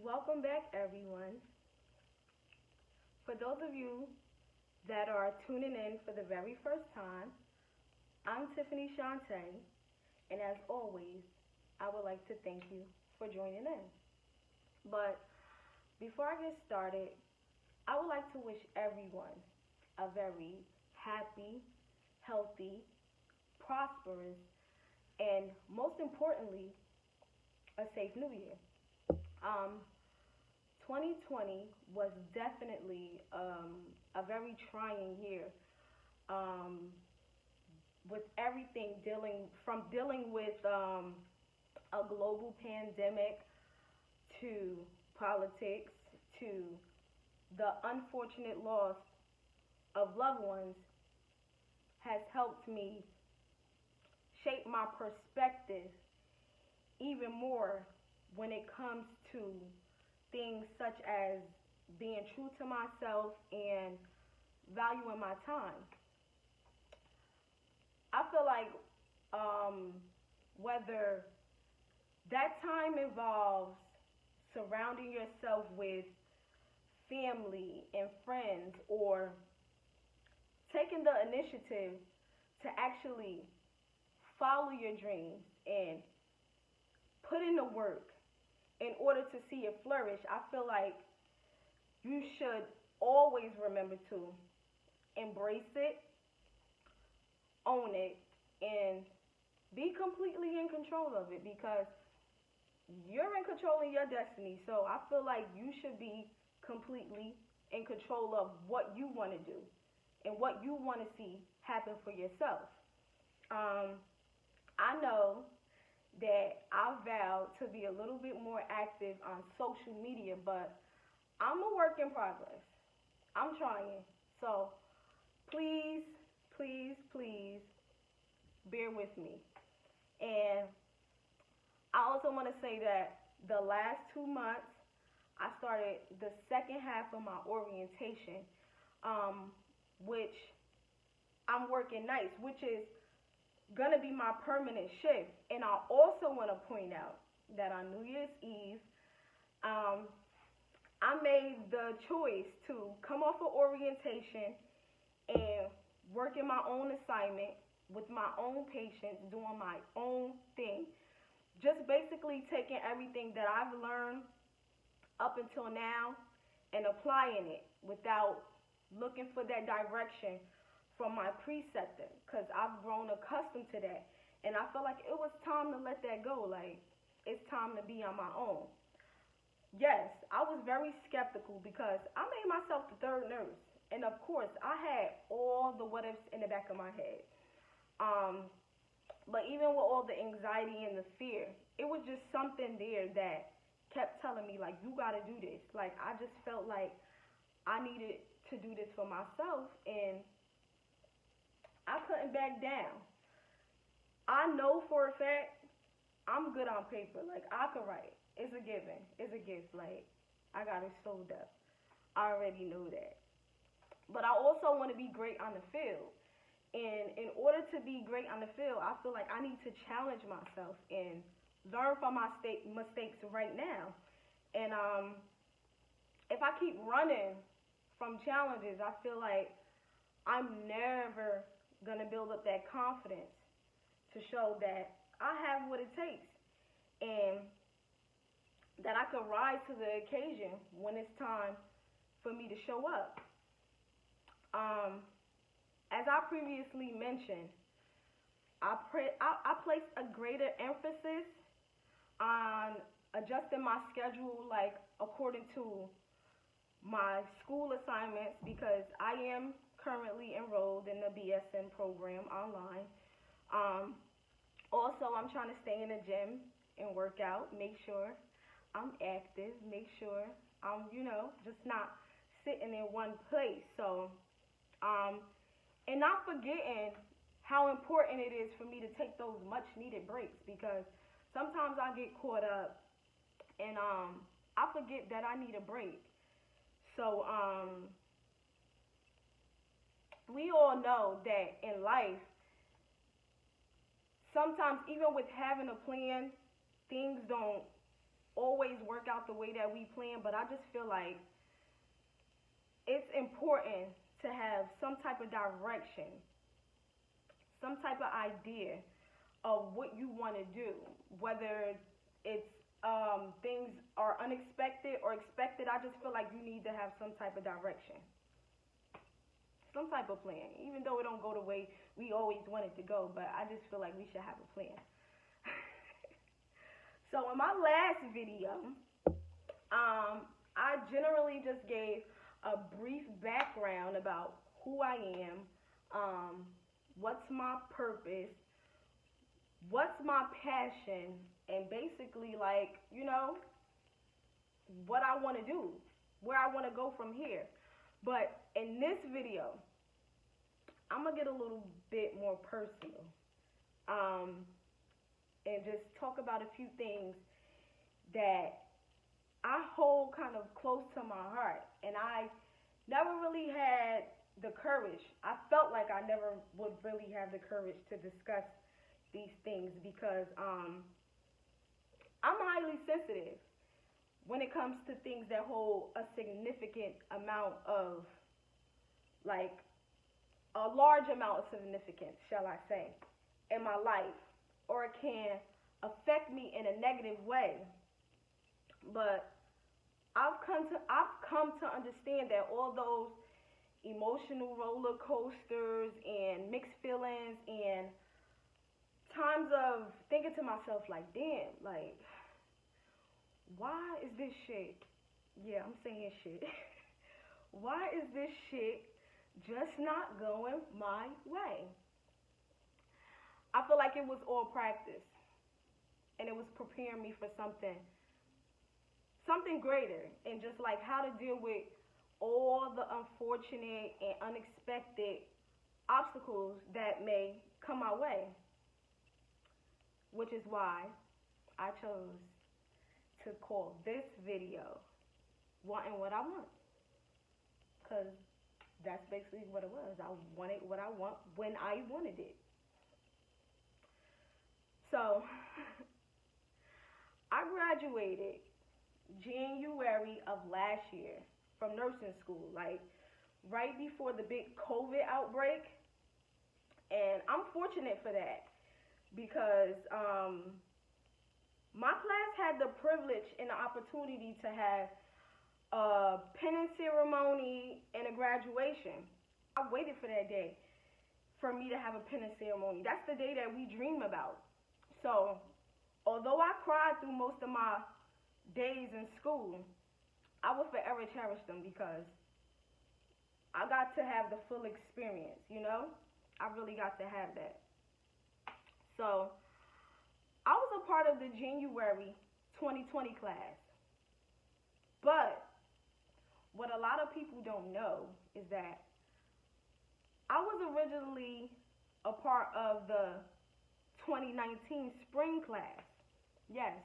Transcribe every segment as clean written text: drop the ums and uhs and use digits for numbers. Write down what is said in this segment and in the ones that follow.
Welcome back, everyone. For those of you that are tuning in for the very first time, I'm Tiffany Shantay, and as always, I would like to thank you for joining in. But before I get started, I would like to wish everyone a very happy, healthy, prosperous, and most importantly, a safe new year. Um, 2020 was definitely a very trying year, um, with everything dealing with a global pandemic to politics to the unfortunate loss of loved ones has helped me shape my perspective even more when it comes to things such as being true to myself and valuing my time. I feel like whether that time involves surrounding yourself with family and friends or taking the initiative to actually follow your dreams and put in the work in order to see it flourish, I feel like you should always remember to embrace it, own it, and be completely in control of it because you're in control of your destiny. So I feel like you should be completely in control of what you want to do and what you want to see happen for yourself. Um, I know that I vowed to be a little bit more active on social media, but I'm a work in progress. I'm trying. So please, please, please bear with me. And I also want to say that the last 2 months, I started the second half of my orientation, which I'm working nights, which is gonna be my permanent shift. And I also want to point out that on New Year's Eve, um, I made the choice to come off of orientation and work in my own assignment with my own patients, doing my own thing. Just basically taking everything that I've learned up until now and applying it without looking for that direction from my preceptor because I've grown accustomed to that. And I felt like it was time to let that go. Like, it's time to be on my own. Yes, I was very skeptical because I made myself the third nurse. And of course, I had all the what ifs in the back of my head. Um, but even with all the anxiety and the fear, it was just something there that kept telling me, like, you gotta do this. Like, I just felt like I needed to do this for myself, and I couldn't back down. I know for a fact I'm good on paper. Like, I could write. It's a given. It's a gift. Like, I got it sold up. I already know that. But I also want to be great on the field. And in order to be great on the field, I feel like I need to challenge myself and learn from my mistakes right now. And if I keep running from challenges, I feel like I'm never going to build up that confidence to show that I have what it takes and that I could rise to the occasion when it's time for me to show up. As I previously mentioned, I place a greater emphasis on adjusting my schedule, like according to my school assignments, because I am currently enrolled in the BSN program online. Um, Also, I'm trying to stay in the gym and work out, make sure I'm active, make sure I'm, just not sitting in one place. So, and not forgetting how important it is for me to take those much needed breaks because sometimes I get caught up and I forget that I need a break. So, we all know that in life, sometimes even with having a plan, things don't always work out the way that we plan, but I just feel like it's important to have some type of direction, some type of idea of what you want to do, whether it's things are unexpected or expected. I just feel like you need to have some type of direction, some type of plan, even though it don't go the way we always want it to go, but I just feel like we should have a plan. So in my last video, I generally just gave a brief background about who I am, what's my purpose, what's my passion, and basically, like, you know, what I want to do, where I want to go from here. But in this video, I'm going to get a little bit more personal, and just talk about a few things that I hold kind of close to my heart. And I never really had the courage. I felt like I never would really have the courage to discuss these things because I'm highly sensitive when it comes to things that hold a significant amount of, like, a large amount of significance, shall I say, in my life, or it can affect me in a negative way. But I've come to understand that all those emotional roller coasters and mixed feelings and times of thinking to myself, like, damn, like, why is this shit, yeah, I'm saying shit, why is this shit just not going my way? I feel like it was all practice, and it was preparing me for something greater, and just like how to deal with all the unfortunate and unexpected obstacles that may come my way, which is why I chose to call this video Wanting What I Want, because that's basically what it was. I wanted what I want when I wanted it. So I graduated January of last year from nursing school, like right before the big COVID outbreak. And I'm fortunate for that because my class had the privilege and the opportunity to have a penance ceremony and a graduation. I waited for that day for me to have a penance ceremony. That's the day that we dream about. So although I cried through most of my days in school, I will forever cherish them because I got to have the full experience, you know? I really got to have that. So I was a part of the January 2020 class. But what a lot of people don't know is that I was originally a part of the 2019 spring class. Yes.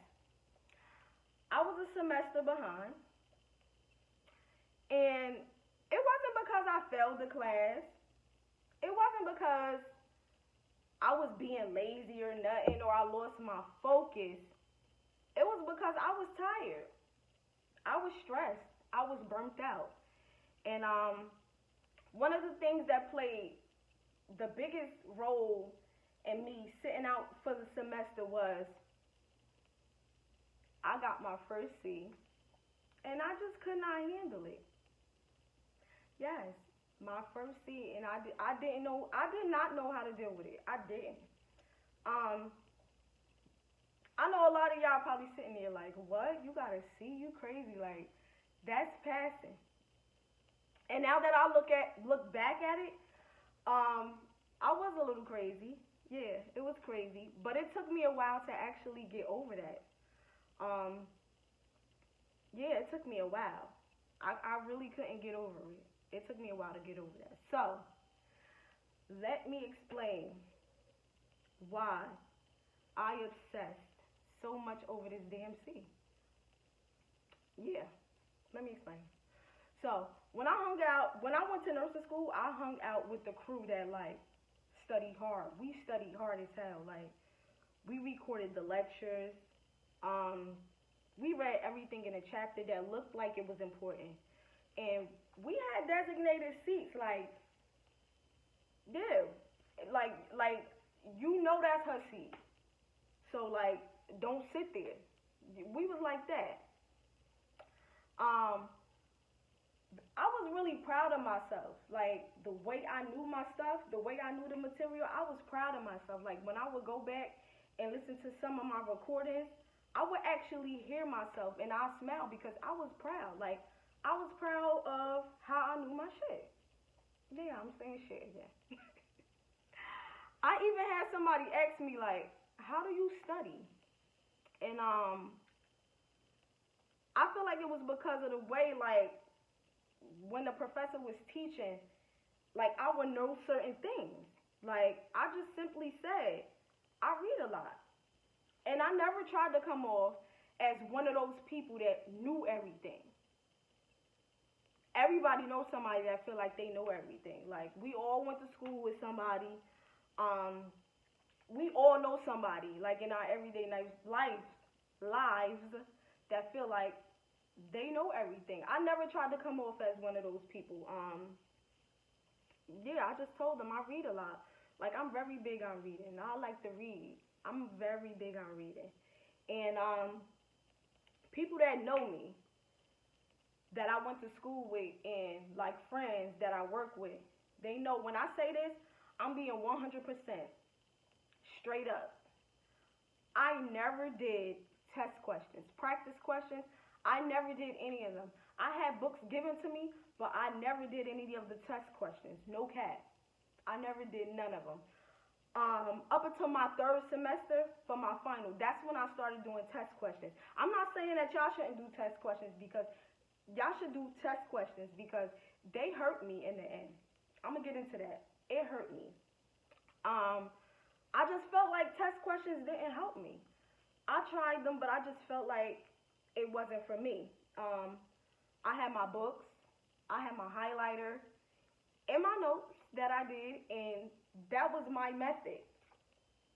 I was a semester behind. And it wasn't because I failed the class. It wasn't because I was being lazy or nothing, or I lost my focus. It was because I was tired. I was stressed. I was burnt out. And one of the things that played the biggest role in me sitting out for the semester was I got my first C, and I just could not handle it. Yes, my first C, and I did not know how to deal with it. I didn't. I know a lot of y'all probably sitting there like, what? You got a C? You crazy? Like, that's passing. And now that I look back at it, I was a little crazy. Yeah, it was crazy, but it took me a while to actually get over that. Yeah, it took me a while. I really couldn't get over it. It took me a while to get over that. So, let me explain why I obsessed so much over this damn C. Yeah, let me explain. So, when I went to nursing school, I hung out with the crew that, like, studied hard. We studied hard as hell. Like, we recorded the lectures. We read everything in a chapter that looked like it was important. And we had designated seats, like, yeah, like you know that's her seat. So like, don't sit there. We was like that. Um, I was really proud of myself. Like the way I knew my stuff, the way I knew the material, I was proud of myself. Like when I would go back and listen to some of my recordings, I would actually hear myself and I smile because I was proud. Like I was proud of how I knew my shit. Yeah, I'm saying shit again. I even had somebody ask me like, "How do you study?" And I feel like it was because of the way like when the professor was teaching, like I would know certain things. Like I just simply said, I read a lot. And I never tried to come off as one of those people that knew everything. Everybody knows somebody that feel like they know everything. Like we all went to school with somebody. Um, we all know somebody like in our everyday lives that feel like they know everything. I never tried to come off as one of those people. Yeah, I just told them I read a lot. Like I'm very big on reading. I like to read. I'm very big on reading. And people that know me, that I went to school with, and like friends that I work with, they know when I say this, I'm being 100% straight up. I never did test questions, practice questions. I never did any of them. I had books given to me, but I never did any of the test questions. No cap. I never did none of them. Up until my third semester for my final, that's when I started doing test questions. I'm not saying that y'all shouldn't do test questions because y'all should do test questions because they hurt me in the end. I'm gonna get into that. It hurt me. I just felt like test questions didn't help me. I tried them, but I just felt like it wasn't for me. I had my books, I had my highlighter, and my notes that I did, and that was my method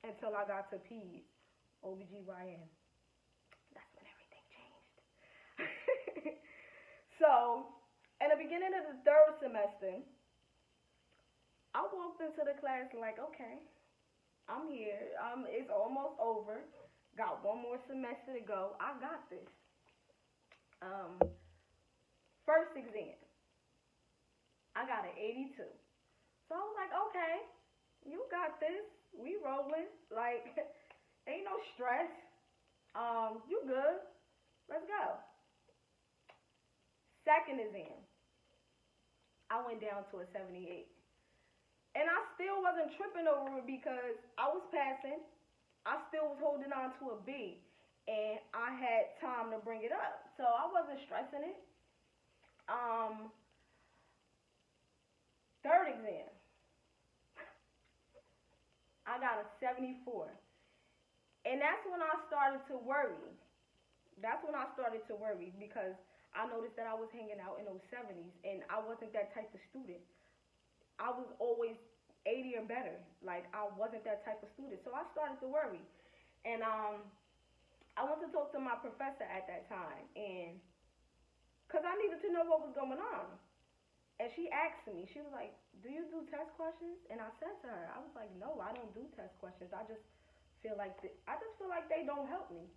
until I got to P's, OBGYN. That's when everything changed. So, in the beginning of the third semester, I walked into the class like, okay, I'm here. It's almost over. Got one more semester to go. I got this. Um, First exam, I got an 82. So I was like, okay, you got this. We rolling. Like, ain't no stress. You good. Let's go. Second exam, I went down to a 78. And I still wasn't tripping over it because I was passing. I still was holding on to a B. And I had time to bring it up. So I wasn't stressing it. Third exam, I got a 74. And that's when I started to worry. That's when I started to worry because I noticed that I was hanging out in those 70s and I wasn't that type of student. I was always 80 or better. Like I wasn't that type of student. So I started to worry. And I went to talk to my professor at that time and because I needed to know what was going on. And she asked me, she was like, "Do you do test questions?" And I said to her, I was like, "No, I don't do test questions. I just feel like they don't help me."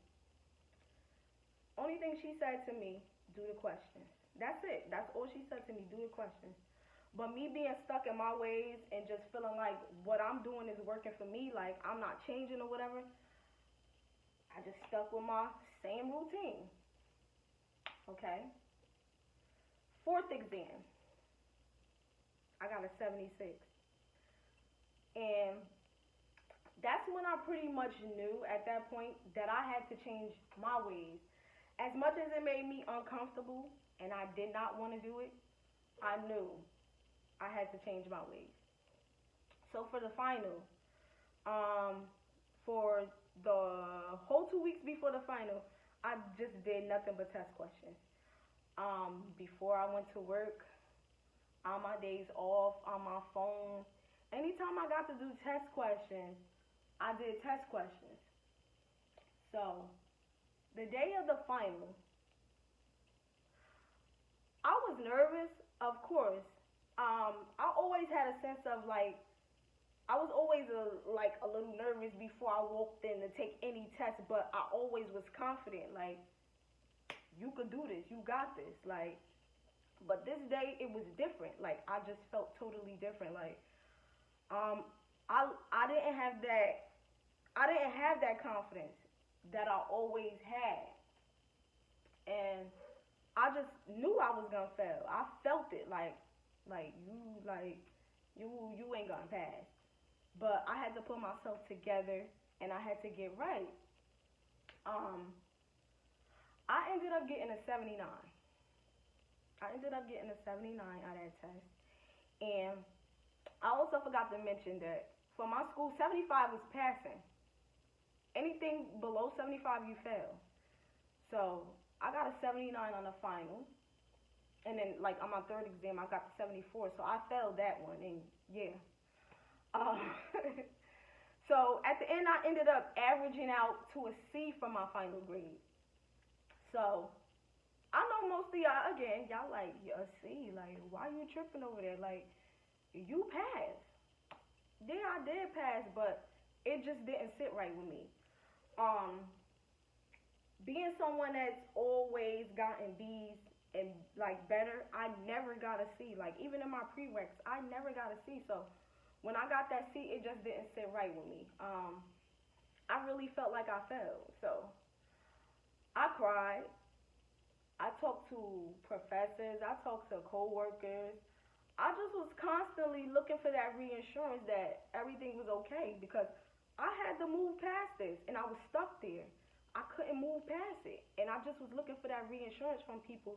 Only thing she said to me, "Do the questions." That's it. That's all she said to me, "Do the questions." But me being stuck in my ways and just feeling like what I'm doing is working for me, like I'm not changing or whatever, I just stuck with my same routine. Okay? Fourth exam, I got a 76. And that's when I pretty much knew at that point that I had to change my ways. As much as it made me uncomfortable and I did not want to do it, I knew I had to change my ways. So for the final, for the whole 2 weeks before the final, I just did nothing but test questions. Before I went to work, on my days off, on my phone, anytime I got to do test questions, I did test questions. So the day of the final, I was nervous, of course. I always had a sense of like I was always a little nervous before I walked in to take any test, but I always was confident. Like you could do this, you got this. Like, but this day it was different. Like I just felt totally different. Like um, I didn't have that. I didn't have that confidence that I always had, and I just knew I was gonna fail. I felt it. Like you ain't gonna pass. But I had to put myself together and I had to get right. Um, I ended up getting a 79. I ended up getting a 79 out of that test. And I also forgot to mention that for my school, 75 was passing. Anything below 75, you fail. So I got a 79 on the final. And then, like, on my third exam, I got the 74. So I failed that one. And yeah. Um, so at the end, I ended up averaging out to a C for my final grade. So I know most of y'all, again, y'all like, yeah, a C. Like, why you tripping over there? Like, you passed. Yeah, I did pass, but it just didn't sit right with me. Um, Being someone that's always gotten B's and like better, I never got a C. Like even in my prereqs, I never got a C. So when I got that C, it just didn't sit right with me. I really felt like I failed. So I cried. I talked to professors. I talked to coworkers. I just was constantly looking for that reassurance that everything was okay because I had to move past this and I was stuck there. I couldn't move past it. And I just was looking for that reassurance from people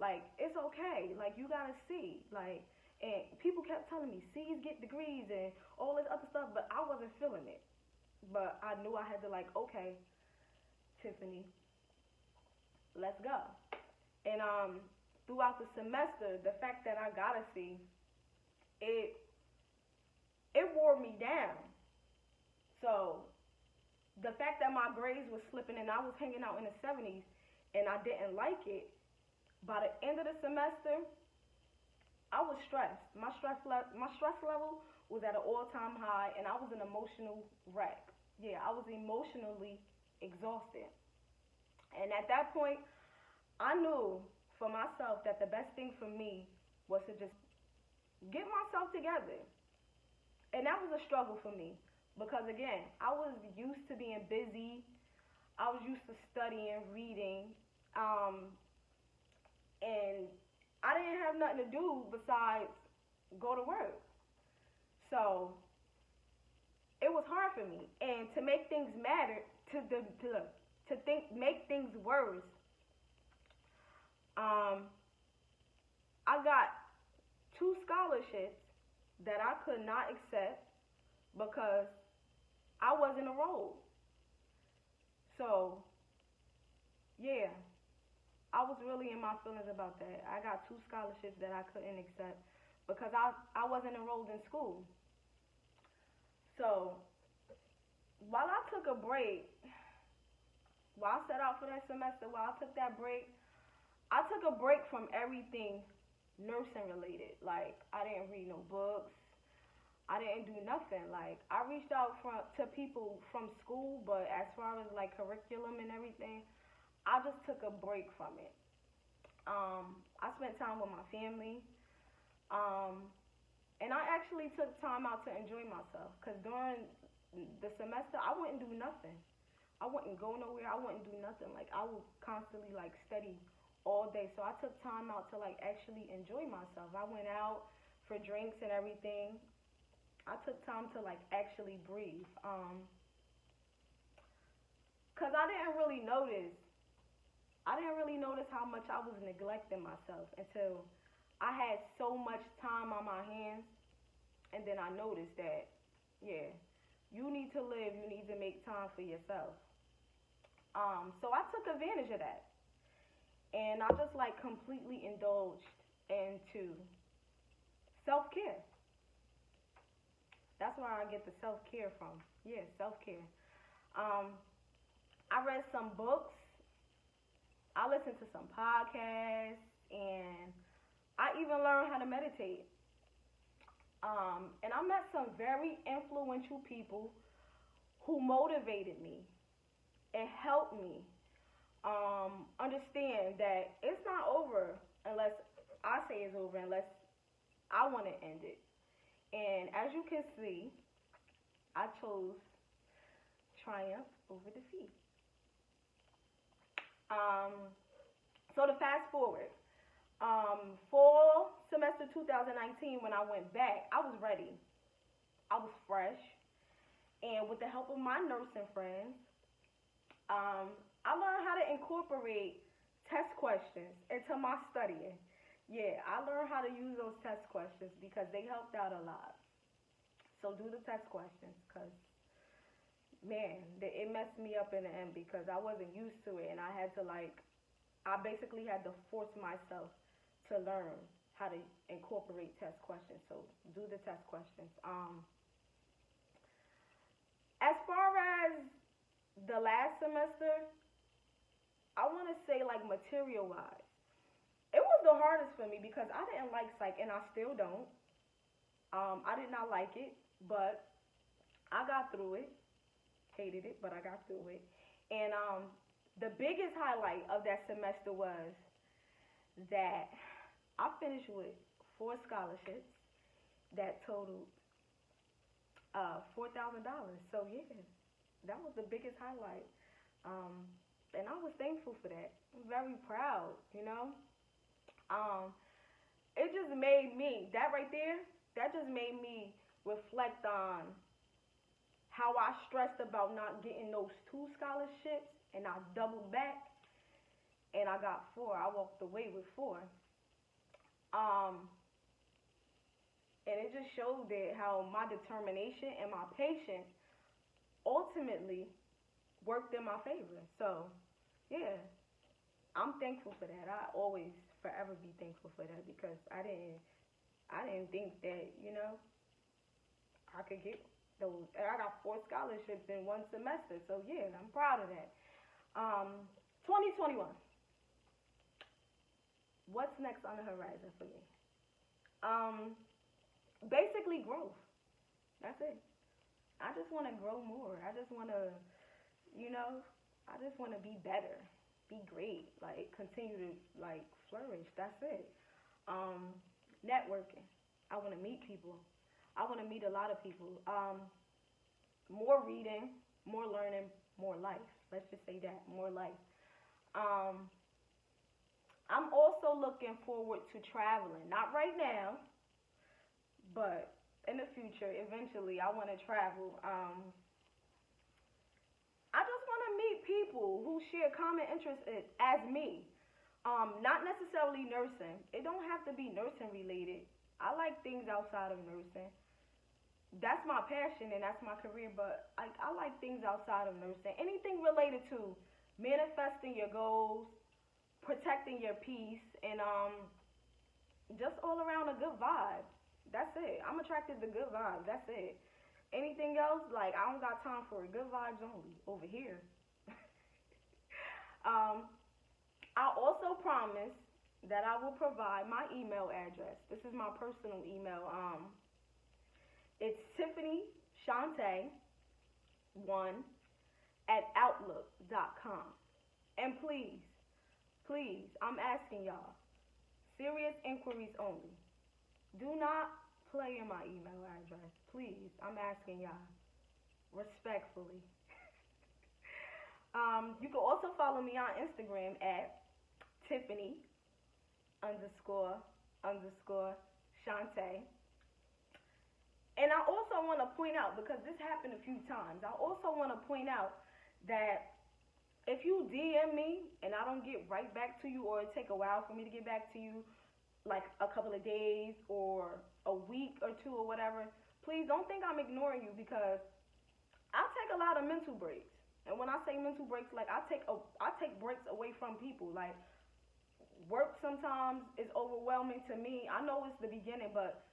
like, it's okay. Like, you gotta see. Like, and people kept telling me, C's get degrees and all this other stuff, but I wasn't feeling it. But I knew I had to, like, okay, Tiffany, let's go. And throughout the semester, the fact that I got a C, it it wore me down. So the fact that my grades was slipping and I was hanging out in the 70s and I didn't like it, by the end of the semester, I was stressed. My stress level was at an all-time high and I was an emotional wreck. Yeah, I was emotionally exhausted. And at that point, I knew for myself that the best thing for me was to just get myself together. And that was a struggle for me because again, I was used to being busy. I was used to studying, reading, and I didn't have nothing to do besides go to work. So it was hard for me. And to make things matter, make things worse, I got two scholarships that I could not accept because I wasn't enrolled. So, yeah, I was really in my feelings about that. I got two scholarships that I couldn't accept because I wasn't enrolled in school. So, while I took a break, while I set out for that semester, while I took that break, I took a break from everything nursing related. Like, I didn't read no books. I didn't do nothing. Like, I reached out to people from school, but as far as like curriculum and everything, I just took a break from it. I spent time with my family, and I actually took time out to enjoy myself. Cause during the semester, I wouldn't do nothing. I wouldn't go nowhere. I wouldn't do nothing. Like I would constantly like study all day. So I took time out to like actually enjoy myself. I went out for drinks and everything. I took time to like actually breathe. Cause I didn't really notice. I didn't really notice how much I was neglecting myself until I had so much time on my hands, and then I noticed that, yeah, you need to live. You need to make time for yourself. So I took advantage of that, and I just like completely indulged into self care. That's where I get the self care from. Yeah, self care. I read some books. I listened to some podcasts, and I even learned how to meditate. And I met some very influential people who motivated me and helped me understand that it's not over unless I say it's over, unless I want to end it. And as you can see, I chose triumph over defeat. So to fast forward, fall semester 2019, when I went back, I was ready. I was fresh. And with the help of my nursing friends, I learned how to incorporate test questions into my studying. Yeah, I learned how to use those test questions because they helped out a lot. So do the test questions because, man, it messed me up in the end because I wasn't used to it and I had to I basically had to force myself to learn how to incorporate test questions. So do the test questions. As far as the last semester, I want to say material wise, it was the hardest for me because I didn't like psych and I still don't. I did not like it, but I got through it. Hated it, but I got through it. And the biggest highlight of that semester was that I finished with 4 scholarships that totaled $4,000. So yeah, that was the biggest highlight. And I was thankful for that. I'm very proud, you know. It just made me, that right there, that just made me reflect on how I stressed about not getting those 2 scholarships, and I doubled back, and I got 4. I walked away with 4. And it just showed that how my determination and my patience ultimately worked in my favor. So, yeah, I'm thankful for that. I always forever be thankful for that because I didn't think that, you know, I could get those. And I got 4 scholarships in 1 semester. So yeah, I'm proud of that. 2021. What's next on the horizon for me? Basically growth. That's it. I just want to grow more. I just want to, you know, I just want to be better, be great, continue to flourish. That's it. Networking. I want to meet people. I want to meet a lot of people. More reading, more learning, more life. Let's just say that, more life. I'm also looking forward to traveling. Not right now, but in the future, eventually, I want to travel. I just want to meet people who share common interests as me. Not necessarily nursing. It don't have to be nursing related. I like things outside of nursing. That's my passion and that's my career, but I like things outside of nursing. Anything related to manifesting your goals, protecting your peace, and just all around a good vibe. That's it. I'm attracted to good vibes. That's it. Anything else, I don't got time for it. Good vibes only over here. I also promise that I will provide my email address. This is my personal email. It's Tiffany Shantay 1 at outlook.com. And please, I'm asking y'all, serious inquiries only. Do not play in my email address. Please, I'm asking y'all respectfully. You can also follow me on Instagram at Tiffany __ Shantay. And I also want to point out, because this happened a few times, I also want to point out that if you DM me and I don't get right back to you, or it take a while for me to get back to you, like a couple of days or a week or 2 or whatever, please don't think I'm ignoring you, because I take a lot of mental breaks. And when I say mental breaks, I take breaks away from people. Work sometimes is overwhelming to me. I know it's the beginning, but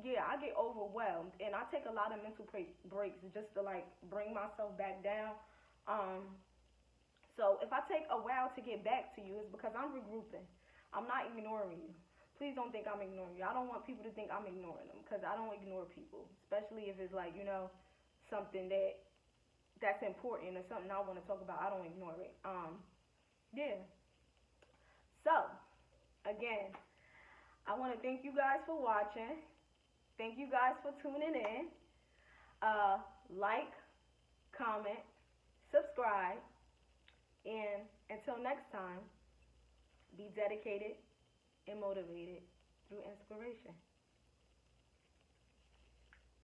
yeah, I get overwhelmed, and I take a lot of mental breaks just to bring myself back down. So if I take a while to get back to you, it's because I'm regrouping. I'm not ignoring you. Please don't think I'm ignoring you. I don't want people to think I'm ignoring them, because I don't ignore people, especially if it's like, something that's important or something I want to talk about. I don't ignore it. Yeah. So, again, I want to thank you guys for watching. Thank you guys for tuning in. Like, comment, subscribe, and until next time, be dedicated and motivated through inspiration.